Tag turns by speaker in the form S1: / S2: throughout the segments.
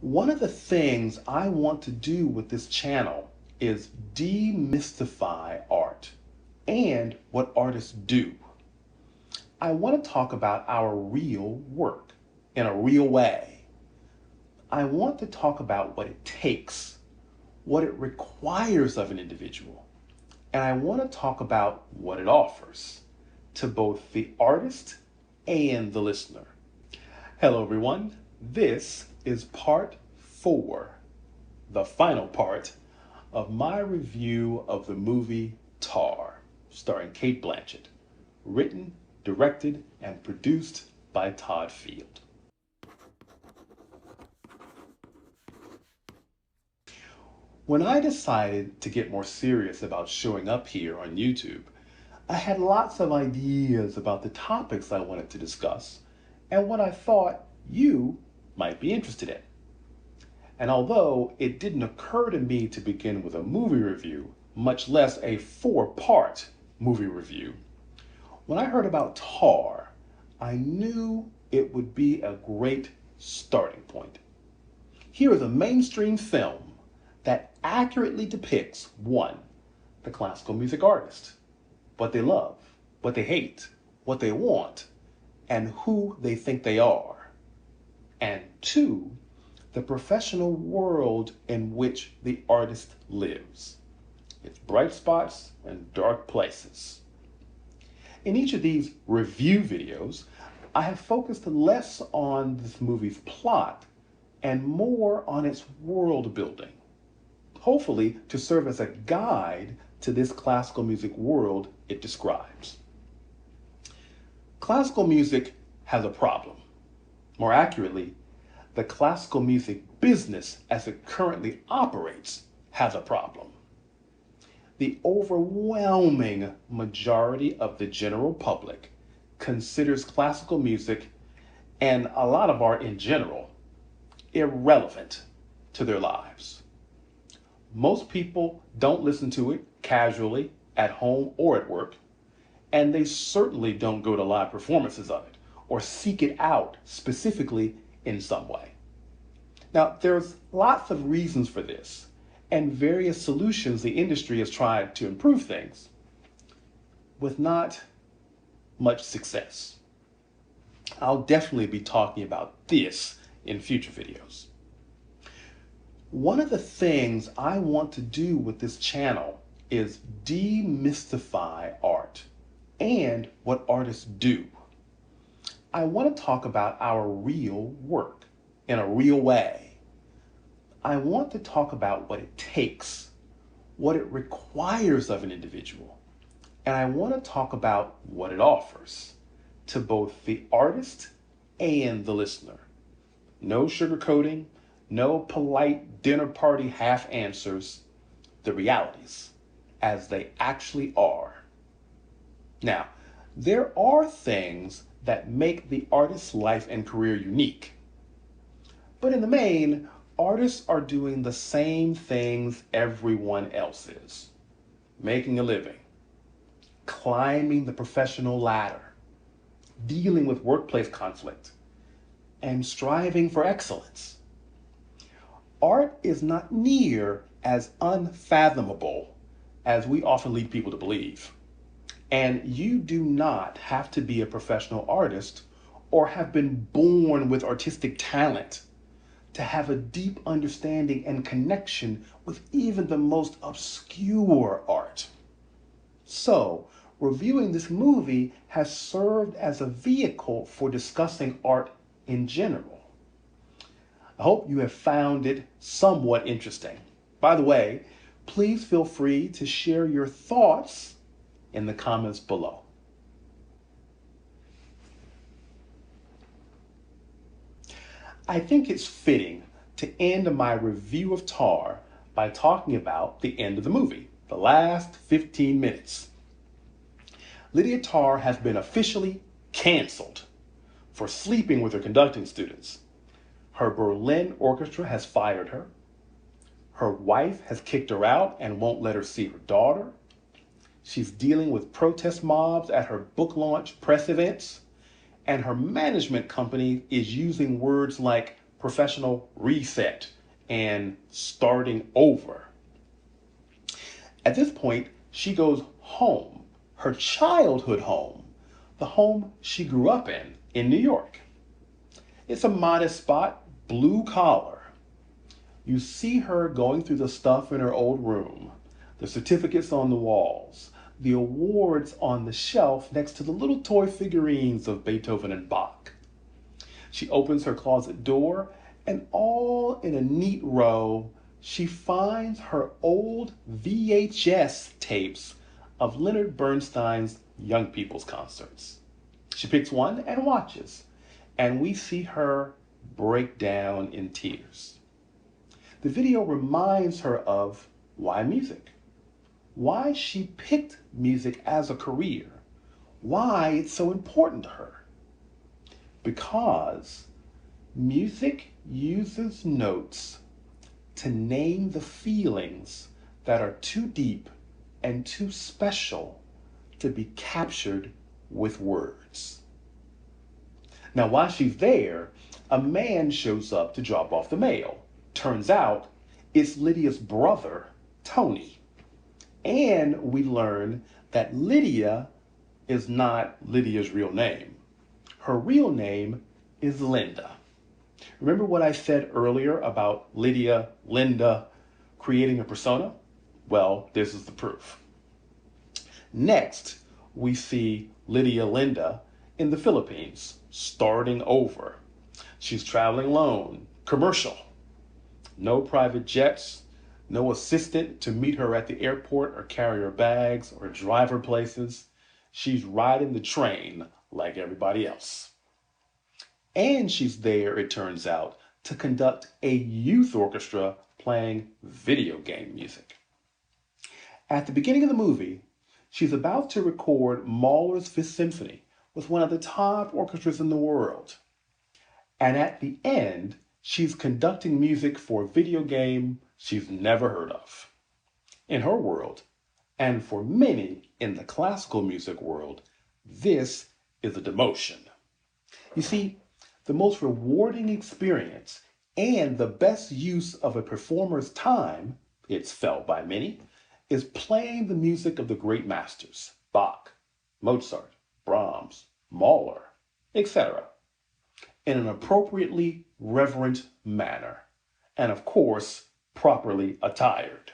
S1: One of the things I want to do with this channel is demystify art and what artists do. I want to talk about our real work in a real way. I want to talk about what it takes, what it requires of an individual, and I want to talk about what it offers to both the artist and the listener. Hello everyone, this is part 4, the final part of my review of the movie Tar, starring Cate Blanchett, written, directed, and produced by Todd Field. When I decided to get more serious about showing up here on YouTube, I had lots of ideas about the topics I wanted to discuss and what I thought you might be interested in. And although it didn't occur to me to begin with a movie review, much less a 4-part movie review, when I heard about Tar, I knew it would be a great starting point. Here is a mainstream film that accurately depicts, 1, the classical music artist, what they love, what they hate, what they want, and who they think they are, and 2, the professional world in which the artist lives, its bright spots and dark places. In each of these review videos, I have focused less on this movie's plot and more on its world building, hopefully to serve as a guide to this classical music world it describes. Classical music has a problem. More accurately, the classical music business as it currently operates has a problem. The overwhelming majority of the general public considers classical music, and a lot of art in general, irrelevant to their lives. Most people don't listen to it casually at home or at work, and they certainly don't go to live performances of it or seek it out specifically in some way. Now, there's lots of reasons for this and various solutions the industry has tried to improve things with not much success. I'll definitely be talking about this in future videos. One of the things I want to do with this channel is demystify art and what artists do. I want to talk about our real work in a real way. I want to talk about what it takes, what it requires of an individual, and I want to talk about what it offers to both the artist and the listener. No sugarcoating, no polite dinner party half answers, the realities as they actually are. Now, there are things that make the artist's life and career unique. But in the main, artists are doing the same things everyone else is. Making a living, climbing the professional ladder, dealing with workplace conflict, and striving for excellence. Art is not near as unfathomable as we often lead people to believe. And you do not have to be a professional artist or have been born with artistic talent to have a deep understanding and connection with even the most obscure art. So, reviewing this movie has served as a vehicle for discussing art in general. I hope you have found it somewhat interesting. By the way, please feel free to share your thoughts in the comments below. I think it's fitting to end my review of Tar by talking about the end of the movie, the last 15 minutes. Lydia Tarr has been officially canceled for sleeping with her conducting students. Her Berlin orchestra has fired her. Her wife has kicked her out and won't let her see her daughter. She's dealing with protest mobs at her book launch press events. And her management company is using words like professional reset and starting over. At this point, she goes home, her childhood home, the home she grew up in New York. It's a modest spot, blue collar. You see her going through the stuff in her old room, the certificates on the walls, the awards on the shelf next to the little toy figurines of Beethoven and Bach. She opens her closet door, and all in a neat row, she finds her old VHS tapes of Leonard Bernstein's Young People's concerts. She picks one and watches, and we see her break down in tears. The video reminds her of why music, why she picked music as a career, why it's so important to her. Because music uses notes to name the feelings that are too deep and too special to be captured with words. Now, while she's there, a man shows up to drop off the mail. Turns out it's Lydia's brother, Tony. And we learn that Lydia is not Lydia's real name. Her real name is Linda. Remember what I said earlier about Lydia, Linda, creating a persona? Well, this is the proof. Next, we see Lydia Linda in the Philippines, starting over. She's traveling alone, commercial. No private jets, no assistant to meet her at the airport or carry her bags or drive her places. She's riding the train like everybody else. And she's there, it turns out, to conduct a youth orchestra playing video game music. At the beginning of the movie, she's about to record Mahler's Fifth Symphony with one of the top orchestras in the world. And at the end, she's conducting music for a video game she's never heard of. In her world, and for many in the classical music world, this is a demotion. You see, the most rewarding experience and the best use of a performer's time, it's felt by many, is playing the music of the great masters, Bach, Mozart, Brahms, Mahler, etc., in an appropriately reverent manner, and of course, properly attired.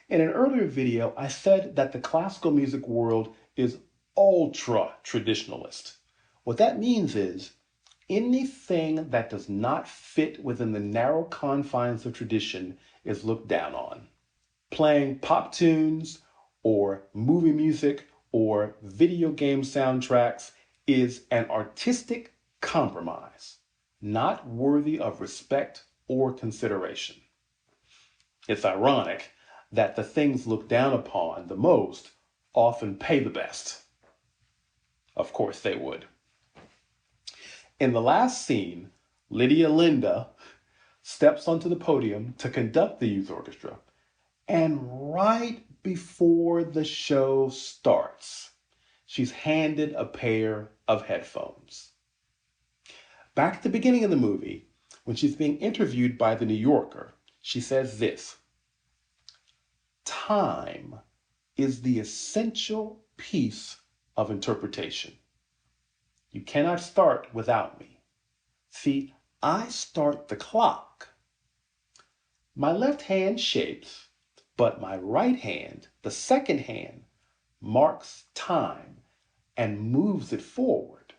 S1: In an earlier video, I said that the classical music world is ultra-traditionalist. What that means is anything that does not fit within the narrow confines of tradition is looked down on. Playing pop tunes or movie music or video game soundtracks is an artistic compromise, not worthy of respect or consideration. It's ironic that the things looked down upon the most often pay the best. Of course they would. In the last scene, Lydia Linda steps onto the podium to conduct the youth orchestra, and right before the show starts, she's handed a pair of headphones. Back at the beginning of the movie, when she's being interviewed by The New Yorker, she says this: "Time is the essential piece of interpretation. You cannot start without me. See, I start the clock. My left hand shapes, but my right hand, the second hand, marks time and moves it forward.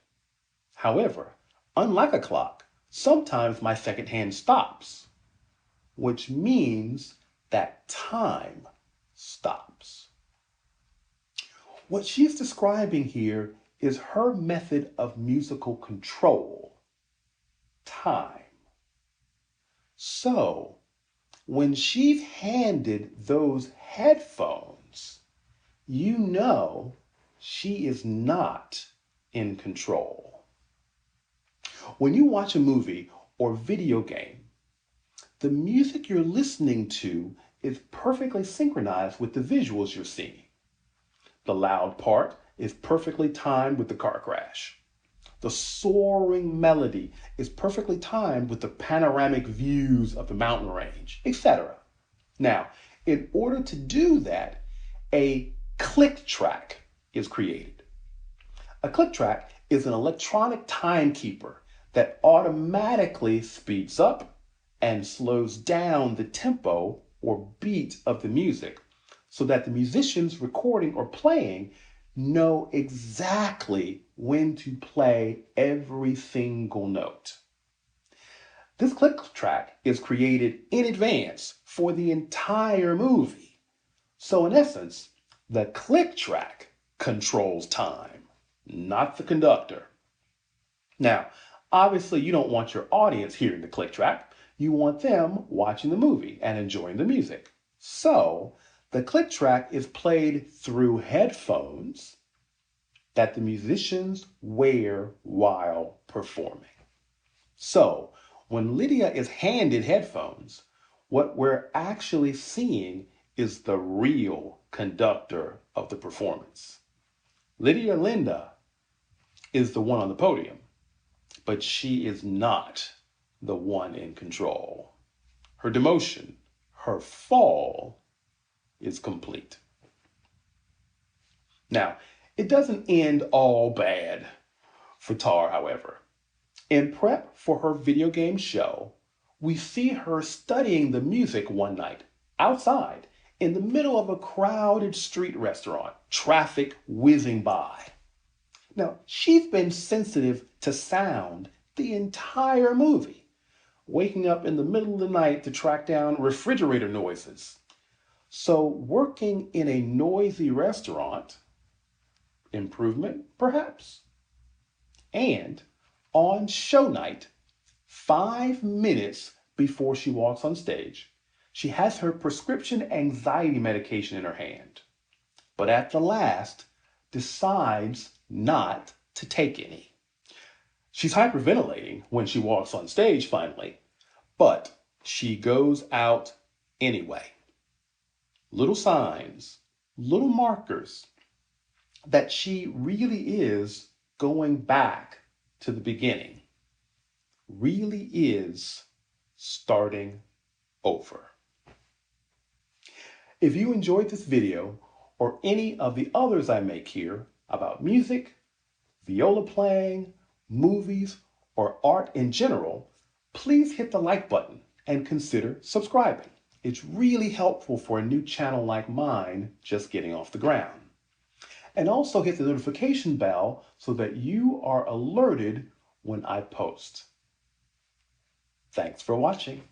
S1: However, unlike a clock, sometimes my second hand stops, which means that time stops." What she's describing here is her method of musical control: time. So, when she's handed those headphones, you know she is not in control. When you watch a movie or video game, the music you're listening to is perfectly synchronized with the visuals you're seeing. The loud part is perfectly timed with the car crash. The soaring melody is perfectly timed with the panoramic views of the mountain range, etc. Now, in order to do that, a click track is created. A click track is an electronic timekeeper that automatically speeds up and slows down the tempo or beat of the music so that the musicians recording or playing know exactly when to play every single note. This click track is created in advance for the entire movie. So in essence, the click track controls time, not the conductor. Now, obviously you don't want your audience hearing the click track. You want them watching the movie and enjoying the music. So the click track is played through headphones that the musicians wear while performing. So when Lydia is handed headphones, what we're actually seeing is the real conductor of the performance. Lydia Linda is the one on the podium, but she is not the one in control. Her demotion, her fall, is complete. Now, it doesn't end all bad for Tar, however. In prep for her video game show, we see her studying the music one night outside in the middle of a crowded street restaurant, traffic whizzing by. Now, she's been sensitive to sound the entire movie, waking up in the middle of the night to track down refrigerator noises. So working in a noisy restaurant, improvement perhaps? And on show night, 5 minutes before she walks on stage, she has her prescription anxiety medication in her hand, but at the last decides not to take any. She's hyperventilating when she walks on stage finally, but she goes out anyway. Little signs, little markers that she really is going back to the beginning, really is starting over. If you enjoyed this video or any of the others I make here about music, viola playing, movies, or art in general, please hit the like button and consider subscribing. It's really helpful for a new channel like mine just getting off the ground. And also hit the notification bell so that you are alerted when I post. Thanks for watching.